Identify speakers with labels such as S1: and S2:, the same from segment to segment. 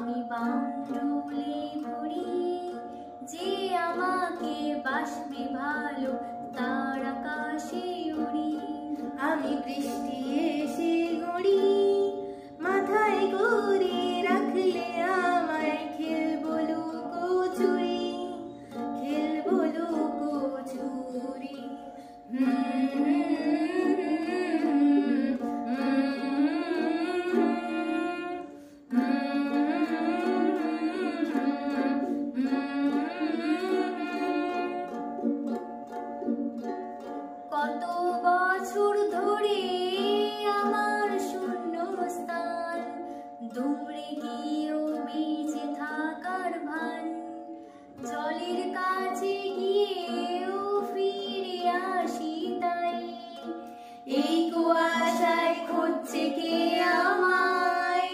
S1: আমি বাউন্ডুলে ঘুরি, যে আমাকে বাসবে ভালো তার আকাশে উড়ি।
S2: আমি বৃষ্টি এসে গড়ি, মাথায় করে রাখলে আমায় খেলবো লুকোচুরি, খেলবো লুকোচুরি।
S1: কত বছর ধরে আমার শূন্য স্থান, দৌড়ে গিয়েও বেঁচে থাকার ভান, জলের কাছে গিয়েও ফিরে আসি তাই।
S2: এই কুয়াশায় খুঁজছে কে আমায়,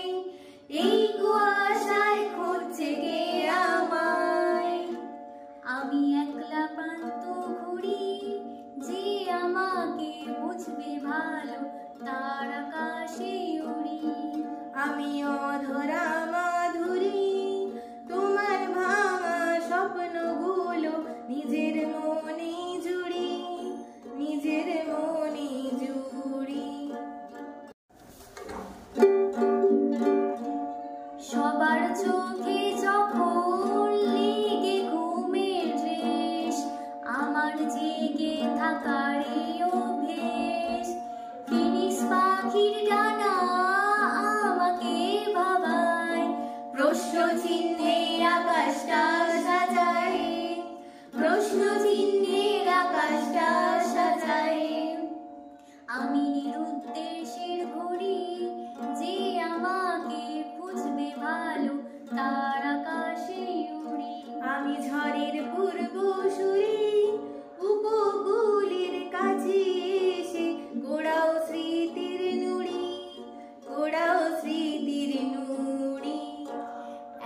S2: এই কুয়াশায় খুঁজছে কে আমায়।
S1: আমি একলা প্রান্ত ঘুরি, যে আমাকে বুঝবে ভালো তার আকাশে উড়ি।
S2: আমি অধরা মাধুরী, তোমার ভাঙা স্বপ্নগুলো নিজের মনে জুড়ি, নিজের মনে জুড়ি।
S1: সবার চোখে যখন লেগে ঘুমের রেশ, আমার জেগে থাকারই অভ্যেস। ফিনিক্স পাখির ডানা আমাকে ভাবায়,
S2: প্রশ্ন চিহ্নের আকাশটা সাজায়, প্রশ্ন চিহ্নের আকাশটা সাজায়।
S1: আমি নিরুদ্দেশের ঘুরি, যে আমাকে খুঁজবে ভালো তার আকাশে উড়ি।
S2: আমি ঝড়ের পূর্বসূরি, উপকূলের কাছে এসে গোড়াও স্মৃতির নুড়ি, গোড়াও স্মৃতির নুড়ি।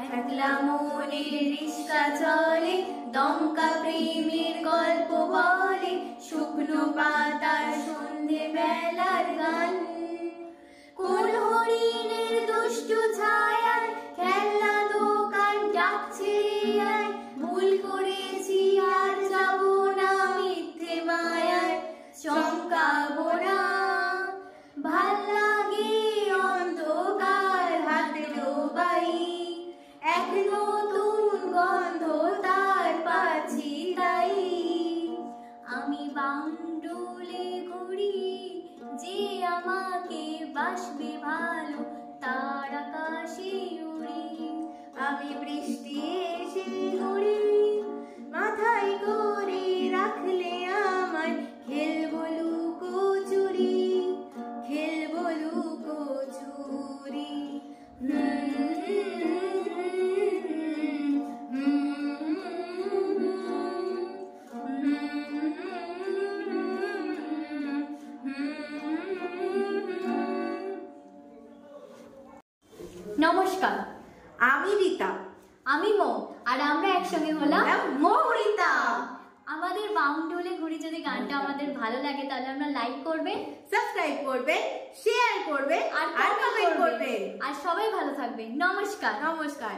S2: একলা মনের রিস্কা চলে, দমকা প্রেমের গল্প বলে, শুকনো পাতার সন্ধে বেলার গান।
S1: কোন হরিণের দুষ্টু ছায়ায় খেলনা দোকান ডাকছে আয়,
S2: ভুল করেছি আর যাব না মিথ্যে মায়ায়, চমকাবো না। ভাল লাগে অন্ধকার হাতে ডোবাই, এক নতুন গন্ধ তার পাচ্ছি তাই।
S1: আমি বাউন্ডুলে ঘুরি, যে আমাকে বাসবে ভালো তার আকাশে উড়ি।
S2: আমি বৃষ্টি এসে গড়ি, মাথায় করে রাখলে আমায় খেলবো লুকোচুরি, খেলবো লুকোচুরি।
S1: নমস্কার,
S2: আমি রীতা,
S1: আমি মো, আর আমরা একসঙ্গে হলাম
S2: মৌরিতা।
S1: আমাদের বাউন্ডুলে ঘুরি যদি গানটা আমাদের ভালো লাগে তাহলে আমরা লাইক করবে,
S2: সাবস্ক্রাইব করবে, শেয়ার করবে
S1: আর কমেন্ট করবে। আর সবাই ভালো থাকবে। নমস্কার।
S2: নমস্কার।